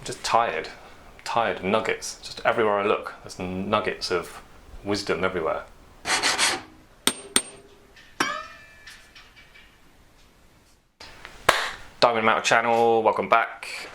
just tired. Tired of nuggets. Just everywhere I look, there's nuggets of wisdom everywhere. Diamond Mountain channel, welcome back.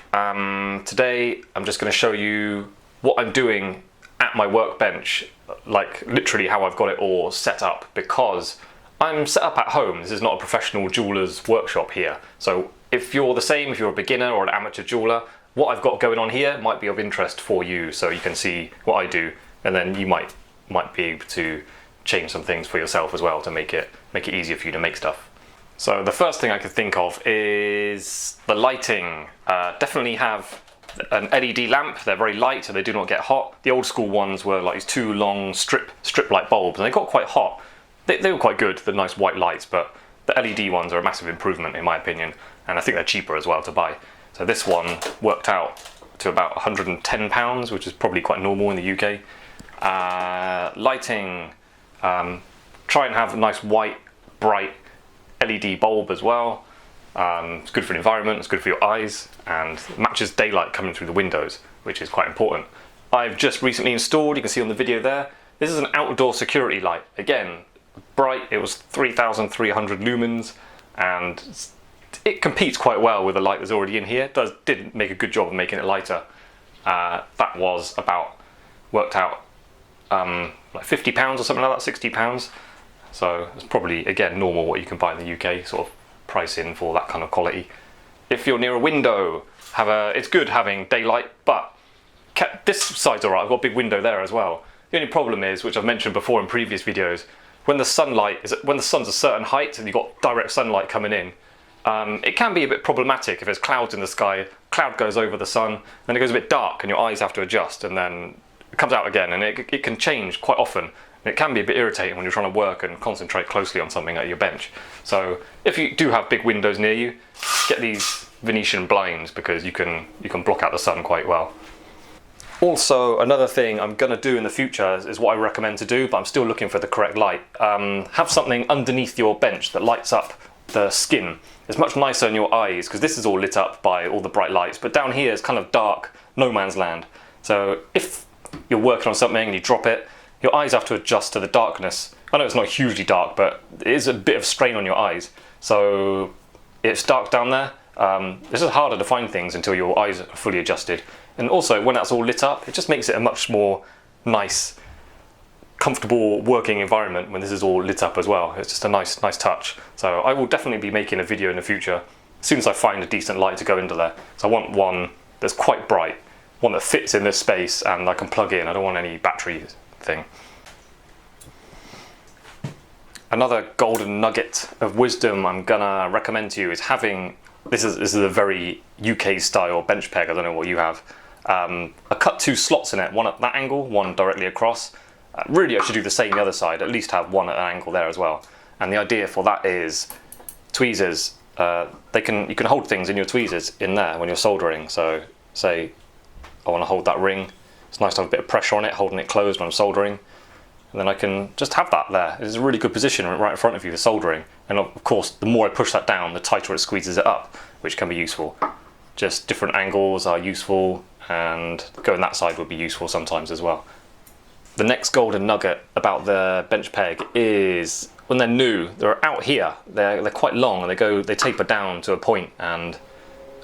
Today I'm just going to show you what I'm doing at my workbench, like literally how I've got it all set up, because I'm set up at home. This is not a professional jeweller's workshop here. So if you're the same, if you're a beginner or an amateur jeweller, what I've got going on here might be of interest for you, so you can see what I do, and then you might be able to change some things for yourself as well to make it easier for you to make stuff. So the first thing I could think of is the lighting. Definitely have an LED lamp. They're very light, so they do not get hot. The old school ones were like these two long strip light bulbs, and they got quite hot. They were quite good, the nice white lights, but the LED ones are a massive improvement in my opinion, and I think they're cheaper as well to buy. So this one worked out to about £110, which is probably quite normal in the UK. Lighting, try and have a nice white, bright LED bulb as well. It's good for the environment, it's good for your eyes, and it matches daylight coming through the windows, which is quite important. I've just recently installed, you can see on the video there, this is an outdoor security light. Again, bright, it was 3,300 lumens, and it competes quite well with the light that's already in here. Did make a good job of making it lighter. That was worked out like £50 or something like that, £60. So it's probably, again, normal what you can buy in the UK, sort of pricing for that kind of quality. If you're near a window, it's good having daylight, but this side's alright, I've got a big window there as well. The only problem is, which I've mentioned before in previous videos, when the sun's a certain height and you've got direct sunlight coming in, it can be a bit problematic if there's clouds in the sky, cloud goes over the sun, then it goes a bit dark and your eyes have to adjust, and then it comes out again, and it can change quite often. And it can be a bit irritating when you're trying to work and concentrate closely on something at your bench. So if you do have big windows near you, get these Venetian blinds, because you can block out the sun quite well. Also, another thing I'm going to do in the future is what I recommend to do, but I'm still looking for the correct light. Have something underneath your bench that lights up the skin. It's much nicer in your eyes, because this is all lit up by all the bright lights, but down here is kind of dark, no man's land. So if you're working on something and you drop it, your eyes have to adjust to the darkness. I know it's not hugely dark, but it is a bit of strain on your eyes. So it's dark down there. It's just harder to find things until your eyes are fully adjusted. And also, when that's all lit up, it just makes it a much more nice, comfortable working environment when this is all lit up as well. It's just a nice touch. So I will definitely be making a video in the future as soon as I find a decent light to go into there. So I want one that's quite bright, one that fits in this space and I can plug in. I don't want any battery thing. Another golden nugget of wisdom I'm gonna recommend to you is having, this is a very UK style bench peg, I don't know what you have. I cut two slots in it, one at that angle, one directly across. Really I should do the same the other side, at least have one at an angle there as well. And the idea for that is tweezers. You can hold things in your tweezers in there when you're soldering. So say I want to hold that ring, it's nice to have a bit of pressure on it, holding it closed when I'm soldering. And then I can just have that there. It's a really good position right in front of you for soldering. And of course, the more I push that down, the tighter it squeezes it up, which can be useful. Just different angles are useful, and going that side would be useful sometimes as well. The next golden nugget about the bench peg is when they're new, they're out here, they're quite long, and they taper down to a point, and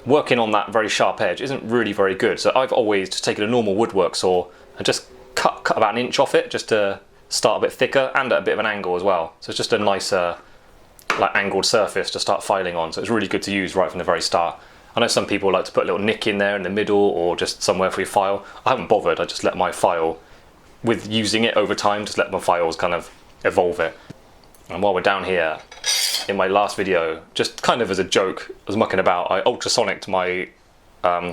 working on that very sharp edge isn't really very good. So I've always just taken a normal woodwork saw and just cut about 1 inch off it, just to start a bit thicker and at a bit of an angle as well. So it's just a nicer like angled surface to start filing on. So it's really good to use right from the very start. I know some people like to put a little nick in there in the middle or just somewhere for your file. I haven't bothered, I just let my file, with using it over time, just let my files kind of evolve it. And while we're down here, in my last video, just kind of as a joke, I was mucking about, I ultrasonicked my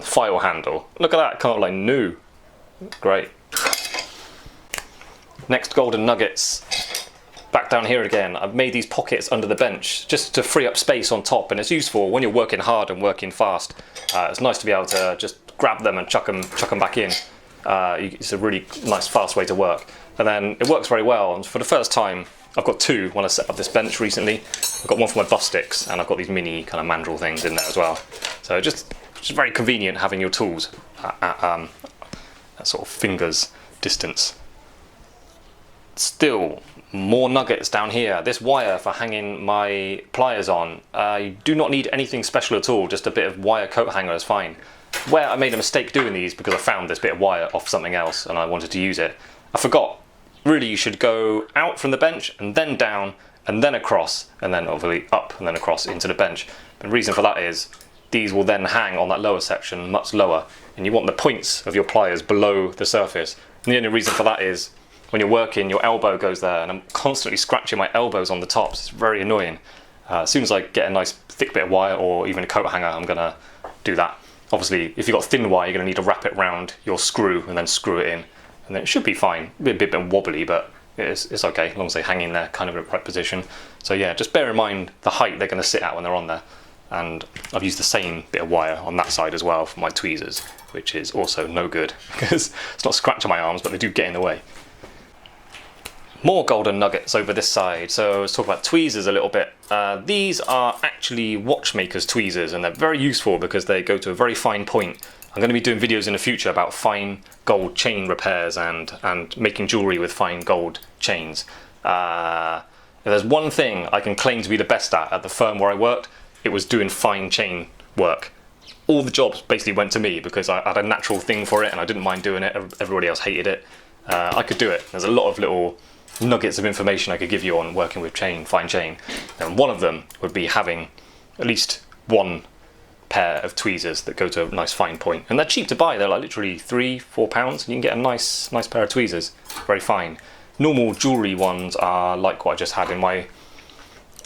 file handle. Look at that, kind of like new. Great. Next golden nuggets. Back down here again, I've made these pockets under the bench just to free up space on top, and it's useful when you're working hard and working fast. It's nice to be able to just grab them and chuck them back in. It's a really nice fast way to work, and then it works very well. And for the first time, I've got two when I set up this bench recently. I've got one for my bus sticks, and I've got these mini kind of mandrel things in there as well. So just very convenient having your tools at sort of fingers distance. Still more nuggets down here. This wire for hanging my pliers on, you do not need anything special at all, just a bit of wire coat hanger is fine. Where I made a mistake doing these because I found this bit of wire off something else and I wanted to use it, I forgot. Really, you should go out from the bench and then down and then across and then obviously up and then across into the bench. The reason for that is these will then hang on that lower section much lower, and you want the points of your pliers below the surface. And the only reason for that is when you're working, your elbow goes there, and I'm constantly scratching my elbows on the tops. It's very annoying. As soon as I get a nice thick bit of wire or even a coat hanger, I'm gonna do that. Obviously, if you've got thin wire, you're gonna need to wrap it around your screw and then screw it in, and then it should be fine. A bit wobbly, but it's okay, as long as they hang in there kind of in the right position. So yeah, just bear in mind the height they're gonna sit at when they're on there. And I've used the same bit of wire on that side as well for my tweezers, which is also no good because it's not scratching my arms, but they do get in the way. More golden nuggets over this side. So let's talk about tweezers a little bit. These are actually watchmakers tweezers, and they're very useful because they go to a very fine point. I'm going to be doing videos in the future about fine gold chain repairs and making jewellery with fine gold chains. If there's one thing I can claim to be the best at the firm where I worked, it was doing fine chain work. All the jobs basically went to me because I had a natural thing for it and I didn't mind doing it. Everybody else hated it. I could do it. There's a lot of little nuggets of information I could give you on working with fine chain, and one of them would be having at least one pair of tweezers that go to a nice fine point, and they're cheap to buy. They're like literally £3-4 and you can get a nice pair of tweezers, very fine. Normal jewellery ones are like what I just had in my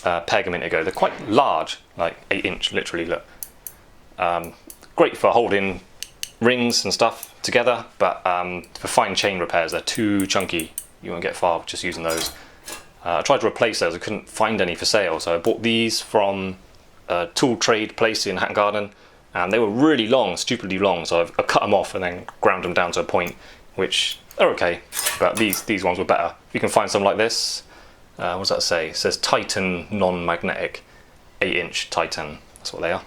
peg a minute ago. They're quite large, like 8-inch literally, look. Great for holding rings and stuff together, but for fine chain repairs they're too chunky. You won't get far just using those. I tried to replace those, I couldn't find any for sale, so I bought these from a tool trade place in Hatton Garden, and they were really long, stupidly long, so I cut them off and then ground them down to a point, which are okay, but these ones were better. You can find some like this. What does that say? It says Titan non-magnetic, 8-inch Titan, that's what they are.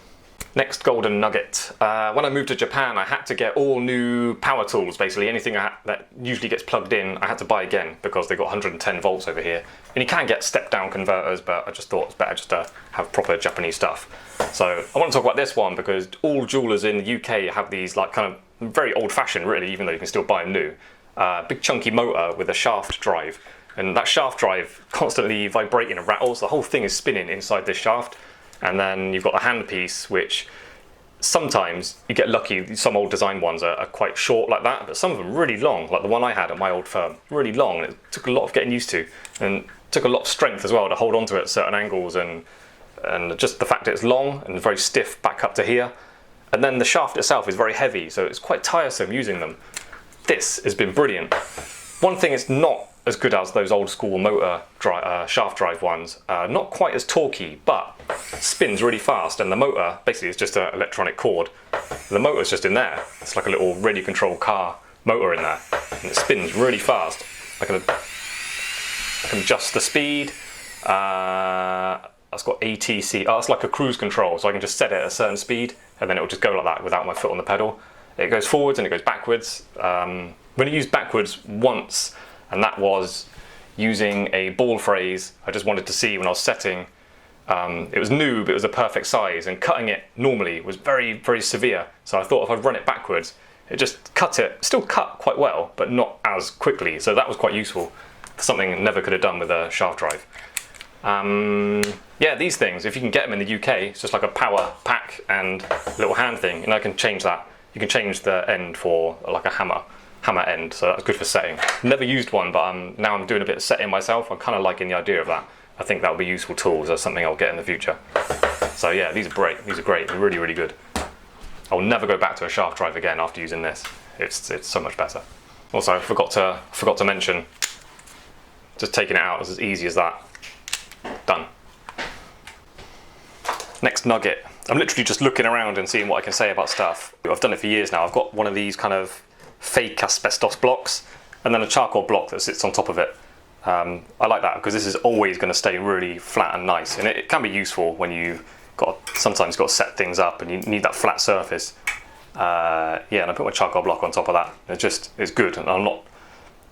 Next golden nugget. When I moved to Japan, I had to get all new power tools, basically anything that usually gets plugged in, I had to buy again because they got 110 volts over here. And you can get step-down converters, but I just thought it's better just to have proper Japanese stuff. So I want to talk about this one because all jewelers in the UK have these like kind of very old-fashioned really, even though you can still buy them new. Big chunky motor with a shaft drive. And that shaft drive constantly vibrating and rattles. The whole thing is spinning inside this shaft. And then you've got the handpiece, which sometimes you get lucky. Some old design ones are quite short like that, but some of them really long, like the one I had at my old firm, really long. And it took a lot of getting used to, and took a lot of strength as well to hold onto it at certain angles, and just the fact that it's long and very stiff back up to here. And then the shaft itself is very heavy, so it's quite tiresome using them. This has been brilliant. One thing it's not as good as those old school motor shaft drive ones. Not quite as torquey, but spins really fast, and the motor basically is just an electronic cord. The motor's just in there. It's like a little radio controlled car motor in there, and it spins really fast. I can adjust the speed. That's got ATC. Oh, it's like a cruise control, so I can just set it at a certain speed, and then it will just go like that without my foot on the pedal. It goes forwards and it goes backwards. When it used backwards once, and that was using a ball phrase I just wanted to see when I was setting. It was new, but it was a perfect size, and cutting it normally was very, very severe. So I thought if I run it backwards, it just cut it, still cut quite well, but not as quickly. So that was quite useful. Something I never could have done with a shaft drive. Yeah, these things, if you can get them in the UK, it's just like a power pack and a little hand thing, and I can change that. You can change the end for like a hammer end, so that's good for setting. Never used one, but now I'm doing a bit of setting myself. I'm kind of liking the idea of that. I think that will be useful tools. That's something I'll get in the future. So yeah, these are great. These are great. They're really, really good. I'll never go back to a shaft drive again after using this. It's so much better. Also, I forgot to mention, just taking it out is as easy as that. Done. Next nugget. I'm literally just looking around and seeing what I can say about stuff. I've done it for years now. I've got one of these kind of fake asbestos blocks, and then a charcoal block that sits on top of it. I like that because this is always going to stay really flat and nice, and it can be useful when you sometimes got to set things up and you need that flat surface. Yeah, and I put my charcoal block on top of that. It's good, and I'm not.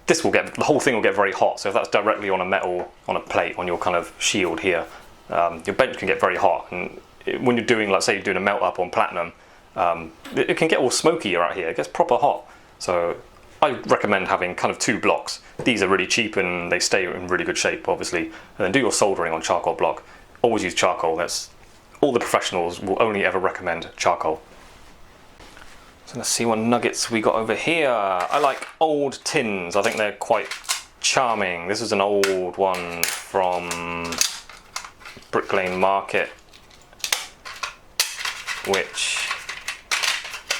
The whole thing will get very hot. So if that's directly on on a plate, on your kind of shield here, your bench can get very hot. And when you're doing, like say you're doing a melt up on platinum, it can get all smoky out here. It gets proper hot. So I recommend having kind of 2 blocks. These are really cheap and they stay in really good shape, obviously. And then do your soldering on charcoal block. Always use charcoal. That's all the professionals will only ever recommend charcoal. So let's see what nuggets we got over here. I like old tins. I think they're quite charming. This is an old one from Brick Lane Market, which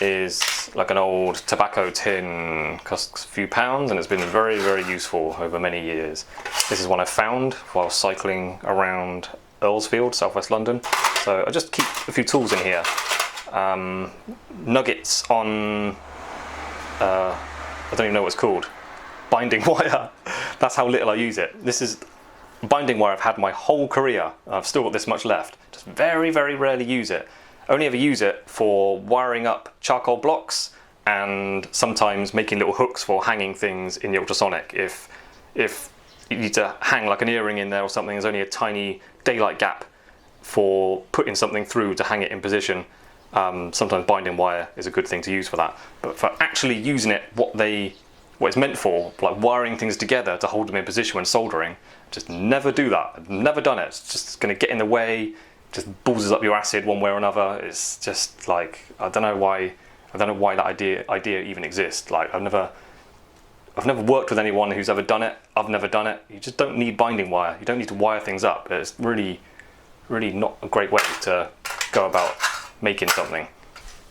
is like an old tobacco tin, costs a few pounds, and it's been very, very useful over many years. This is one I found while cycling around Earlsfield, southwest London. So I just keep a few tools in here. Nuggets on, I don't even know what it's called, binding wire. That's how little I use it. This is binding wire I've had my whole career. I've still got this much left. Just very, very rarely use it. Only ever use it for wiring up charcoal blocks and sometimes making little hooks for hanging things in the ultrasonic. If you need to hang like an earring in there or something, there's only a tiny daylight gap for putting something through to hang it in position. Sometimes binding wire is a good thing to use for that. But for actually using it what it's meant for, like wiring things together to hold them in position when soldering, just never do that. I've never done it. It's just going to get in the way. Just balls up your acid one way or another. It's just like, I don't know why that idea even exists. Like I've never worked with anyone who's ever done it. I've never done it. You just don't need binding wire. You don't need to wire things up. It's really, really not a great way to go about making something.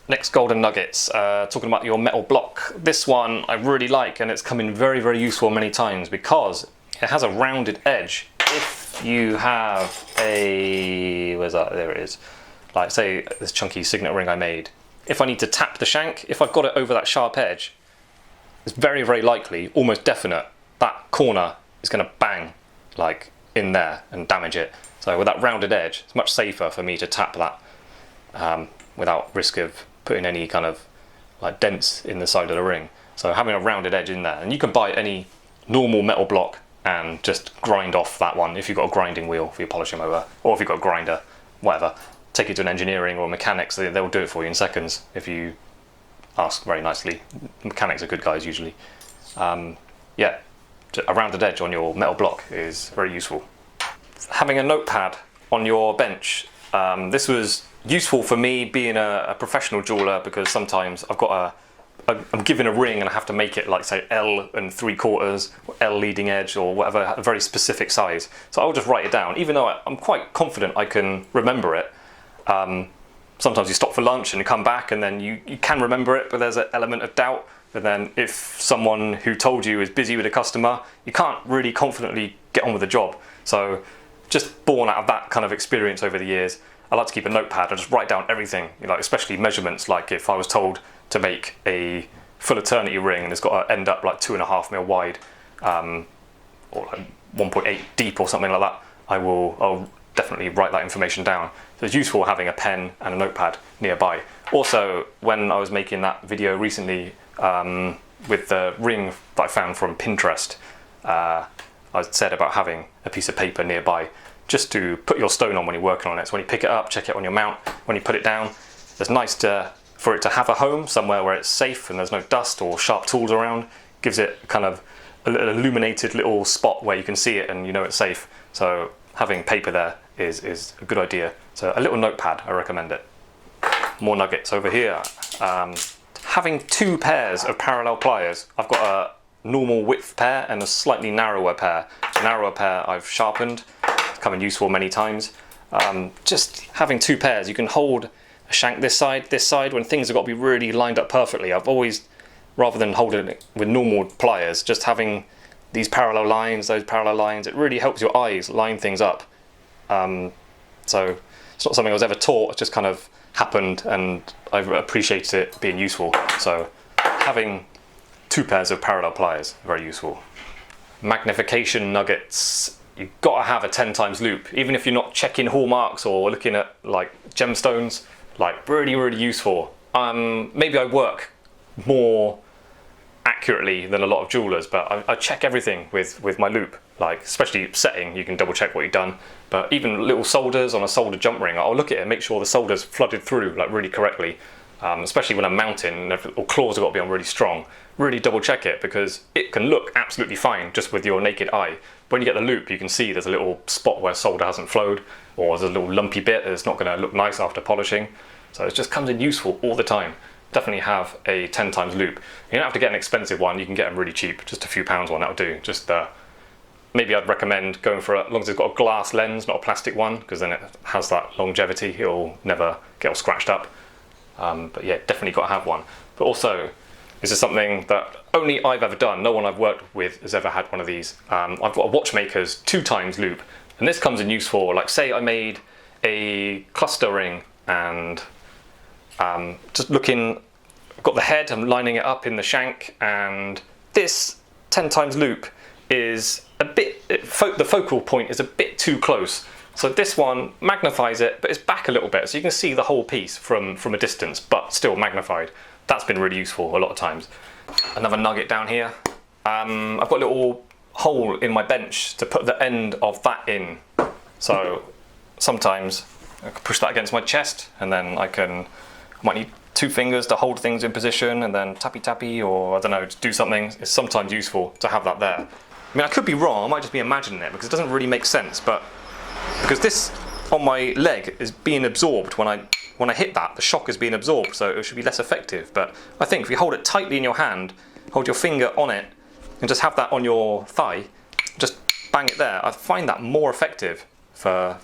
Next, golden nuggets. Talking about your metal block. This one I really like, and it's come in very, very useful many times because it has a rounded edge. If you have where's that? There it is. Like say this chunky signet ring I made. If I need to tap the shank, if I've got it over that sharp edge, it's very, very likely, almost definite, that corner is going to bang like in there and damage it. So with that rounded edge, it's much safer for me to tap that without risk of putting any kind of like dents in the side of the ring. So having a rounded edge in there, and you can buy any normal metal block and just grind off that one if you've got a grinding wheel for your polishing mower, or if you've got a grinder, whatever. Take it to an engineering or mechanics, they'll do it for you in seconds if you ask very nicely. Mechanics are good guys usually. Yeah, a rounded edge on your metal block is very useful. Having a notepad on your bench. This was useful for me being a professional jeweler because sometimes I'm given a ring and I have to make it like say L and 3/4 or L leading edge or whatever, a very specific size. So I'll just write it down, even though I'm quite confident I can remember it. Sometimes you stop for lunch and you come back and then you can remember it, but there's an element of doubt. And then if someone who told you is busy with a customer, you can't really confidently get on with the job. So just born out of that kind of experience over the years, I like to keep a notepad and just write down everything, especially measurements. Like if I was told to make a full eternity ring and it's got to end up like 2.5 mil wide, or like 1.8 deep or something like that, I'll definitely write that information down. So it's useful having a pen and a notepad nearby. Also, when I was making that video recently with the ring that I found from Pinterest, I said about having a piece of paper nearby just to put your stone on when you're working on it. So when you pick it up, check it on your mount. When you put it down, it's nice for it to have a home somewhere where it's safe and there's no dust or sharp tools around. Gives it kind of an illuminated little spot where you can see it and you know it's safe. So having paper there is a good idea. So a little notepad, I recommend it. More nuggets over here. Having 2 pairs of parallel pliers. I've got a normal width pair and a slightly narrower pair. The narrower pair I've sharpened. It's come in useful many times. Just having 2 pairs, you can hold a shank this side when things have got to be really lined up perfectly. I've always, rather than holding it with normal pliers, just having these parallel lines, those parallel lines, it really helps your eyes line things up. So it's not something I was ever taught, it just kind of happened and I've appreciated it being useful. So having 2 pairs of parallel pliers, very useful. Magnification nuggets. You've got to have a 10 times loop, even if you're not checking hallmarks or looking at like gemstones. Like really, really useful. maybe I work more accurately than a lot of jewelers, but I check everything with my loop. Like, especially setting, you can double check what you've done. But even little solders on a solder jump ring, I'll look at it and make sure the solder's flooded through like really correctly. Especially when I'm mounting, or claws have got to be on really strong. Really double check it, because it can look absolutely fine just with your naked eye. When you get the loop, you can see there's a little spot where solder hasn't flowed, or there's a little lumpy bit that's not going to look nice after polishing. So it just comes in useful all the time. Definitely have a 10 times loop. You don't have to get an expensive one, you can get them really cheap, just a few pounds one, that'll do. Just maybe I'd recommend going for as long as it's got a glass lens, not a plastic one, because then it has that longevity, it'll never get all scratched up. But yeah, definitely got to have one. But also, this is something that only I've ever done. No one I've worked with has ever had one of these. I've got a watchmaker's 2 times loop, and this comes in useful. Like, say I made a cluster ring, and just looking, I've got the head, I'm lining it up in the shank, and this 10 times loop is a bit, the focal point is a bit too close. So this one magnifies it, but it's back a little bit, so you can see the whole piece from a distance, but still magnified. That's been really useful a lot of times. Another nugget down here. I've got a little hole in my bench to put the end of that in. So sometimes I can push that against my chest, and then I might need 2 fingers to hold things in position, and then tappy tappy, or I don't know, just do something. It's sometimes useful to have that there. I mean, I could be wrong, I might just be imagining it, because it doesn't really make sense, but because this on my leg is being absorbed when I hit that, the shock is being absorbed, so it should be less effective. But I think if you hold it tightly in your hand, hold your finger on it, and just have that on your thigh, just bang it there, I find that more effective for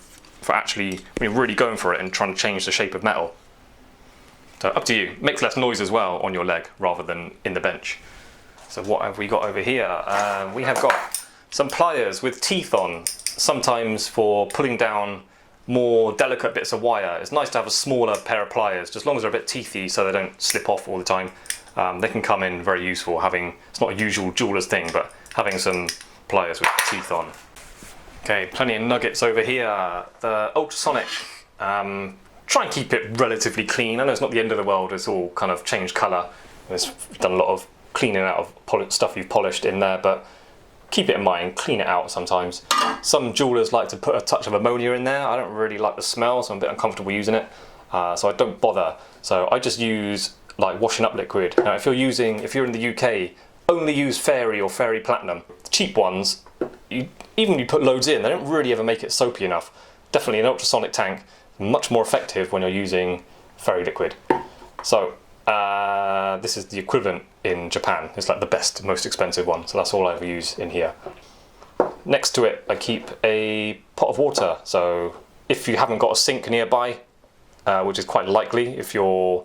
actually when you're really going for it and trying to change the shape of metal. So up to you. Makes less noise as well on your leg rather than in the bench. So what have we got over here? We have got some pliers with teeth on, sometimes for pulling down more delicate bits of wire. It's nice to have a smaller pair of pliers, just as long as they're a bit teethy so they don't slip off all the time. They can come in very useful. It's not a usual jeweler's thing, but having some pliers with teeth on. Okay, plenty of nuggets over here. The ultrasonic. Try and keep it relatively clean. I know it's not the end of the world, it's all kind of changed colour. It's done a lot of cleaning out of stuff you've polished in there, but keep it in mind, clean it out sometimes. Some jewellers like to put a touch of ammonia in there. I don't really like the smell, so I'm a bit uncomfortable using it. So I don't bother. So I just use like washing up liquid. Now if you're in the UK, only use Fairy or Fairy Platinum. The cheap ones, even when you put loads in, they don't really ever make it soapy enough. Definitely an ultrasonic tank, much more effective when you're using Fairy liquid. So this is the equivalent in Japan. It's like the best, most expensive one. So that's all I ever use in here. Next to it, I keep a pot of water. So if you haven't got a sink nearby, which is quite likely if you're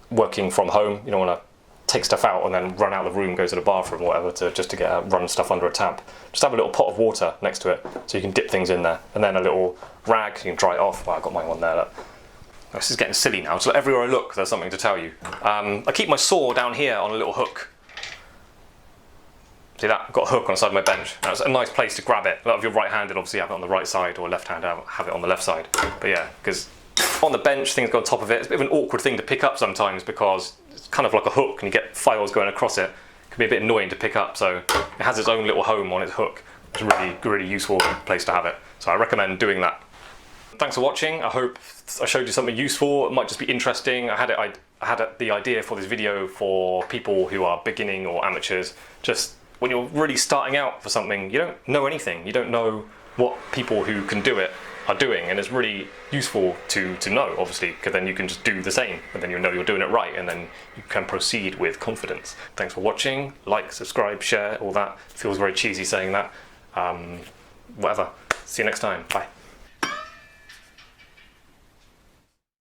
working from home, you don't want to take stuff out and then run out of the room, go to the bathroom or whatever just to run stuff under a tap. Just have a little pot of water next to it so you can dip things in there, and then a little rag so you can dry it off. Well, I've got my one there. Look. This is getting silly now, so everywhere I look there's something to tell you. I keep my saw down here on a little hook. See that? I've got a hook on the side of my bench. Now, it's a nice place to grab it. If you're right-handed, obviously have it on the right side, or left-handed, have it on the left side. But yeah, because on the bench, things go on top of it. It's a bit of an awkward thing to pick up sometimes because it's kind of like a hook and you get files going across it. It can be a bit annoying to pick up, so it has its own little home on its hook. It's a really, really useful place to have it. So I recommend doing that. Thanks for watching. I hope I showed you something useful. It might just be interesting. I had the idea for this video for people who are beginning or amateurs. Just when you're really starting out for something, you don't know anything. You don't know what people who can do it are doing, and it's really useful to know, obviously, because then you can just do the same, and then you know you're doing it right, and then you can proceed with confidence. Thanks for watching. Like, subscribe, share, all that. Feels very cheesy saying that. Whatever. See you next time. Bye.